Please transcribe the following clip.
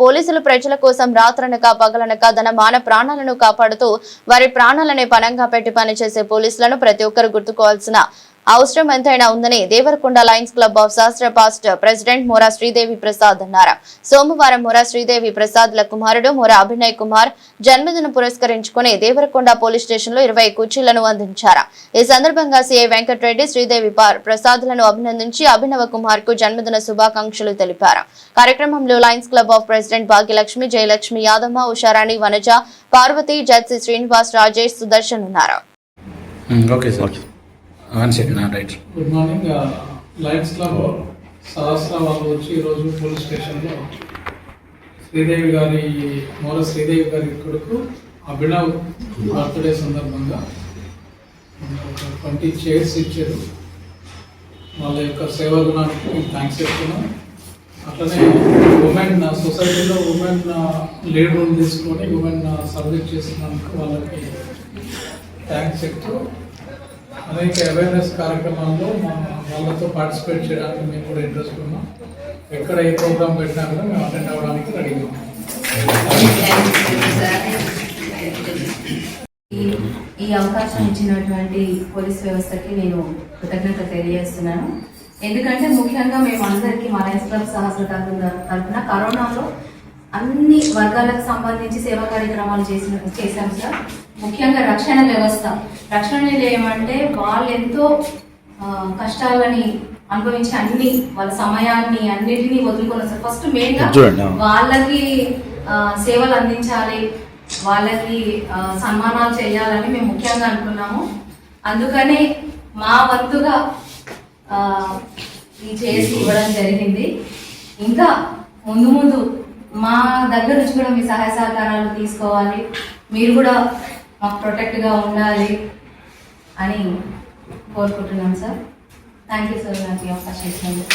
పోలీసులు ప్రజల కోసం రాత్రనక పగలనక తన మాన ప్రాణాలను కాపాడుతూ వారి ప్రాణాలనే పణంగా పెట్టి పనిచేసే పోలీసులను ప్రతి ఒక్కరు గుర్తుకోవాల్సిన అవసరం ఎంతైనా ఉందని దేవరకొండ లయన్స్ క్లబ్ ఆఫ్ శాస్త్ర పాస్ట్ ప్రెసిడెంట్ మోరా శ్రీదేవి ప్రసాద్ అన్నారు. సోమవారం మోరా శ్రీదేవి ప్రసాద్ ల కుమారుడు మోరా అభినయ్ కుమార్ జన్మదినం పురస్కరించుకుని దేవరకొండ పోలీస్ స్టేషన్ లో 20 కుర్చీలను అందించారు. ఈ సందర్భంగా సీఐ వెంకటరెడ్డి శ్రీదేవి ప్రసాద్ లను అభినందించి అభినవ కుమార్ కు జన్మదిన శుభాకాంక్షలు తెలిపారు. కార్యక్రమంలో Lions club of president Bhagyalakshmi, Jayalakshmi, Yadamma, Usharani, Vanaja, Parvathi, జడ్సి శ్రీనివాస్, రాజేష్, సుదర్శన్ ఉన్నారు. Good morning. Lions club Sahasra వాళ్ళు వచ్చి ఈరోజు పోలీస్ స్టేషన్లో మోరా శ్రీదేవి గారి కొడుకు అభినవ్ బర్త్డే సందర్భంగా 20 చైర్స్ ఇచ్చారు. వాళ్ళ యొక్క సేవా గుణానికి థ్యాంక్స్ చెప్తున్నాం. అట్లనే ఉమెన్ సొసైటీలో ఉమెన్ లీడ్ రోల్ తీసుకొని ఉమెన్ సర్వీస్ చేసినందుకు వాళ్ళకి థ్యాంక్స్ చెప్తూ అనేక అవేర్నెస్ కార్యక్రమాల్లో వాళ్ళతో పార్టిసిపేట్ చేయడానికి మేము కూడా ఇంట్రెస్ట్ ఉన్నాం. ఎక్కడ ఏ ప్రోగ్రామ్ పెట్టినా కూడా మేము అటెండ్ అవ్వడానికి రెడీగా ఉన్నాం. ఈ అవకాశం ఇచ్చినటువంటి పోలీస్ వ్యవస్థకి నేను కృతజ్ఞత తెలియజేస్తున్నాను. ఎందుకంటే ముఖ్యంగా మేము అందరికీ మా లయన్స్ క్లబ్ సహస్ర తరఫున కరోనాలో అన్ని వర్గాలకు సంబంధించి సేవా కార్యక్రమాలు చేశాం సార్. ముఖ్యంగా రక్షణ వ్యవస్థ ఏమంటే వాళ్ళు ఎంతో కష్టాలని అనుభవించి అన్ని వాళ్ళ సమయాన్ని అన్నిటినీ వదులుకున్నారు సార్. ఫస్ట్ మెయిన్గా వాళ్ళకి సేవలు అందించాలి, వాళ్ళకి సన్మానాలు చేయాలని మేము ముఖ్యంగా అనుకున్నాము. అందుకని మా వంతుగా ఈ చేసి ఇవ్వడం జరిగింది. ఇంకా ముందు మా దగ్గర నుంచి కూడా మీ సహాయ సహకారాలు తీసుకోవాలి, మీరు కూడా మాకు ప్రొటెక్ట్గా ఉండాలి అని కోరుకుంటున్నాం సార్. థ్యాంక్ యూ సార్ నాకు ఈ అవకాశం ఇచ్చినందుకు.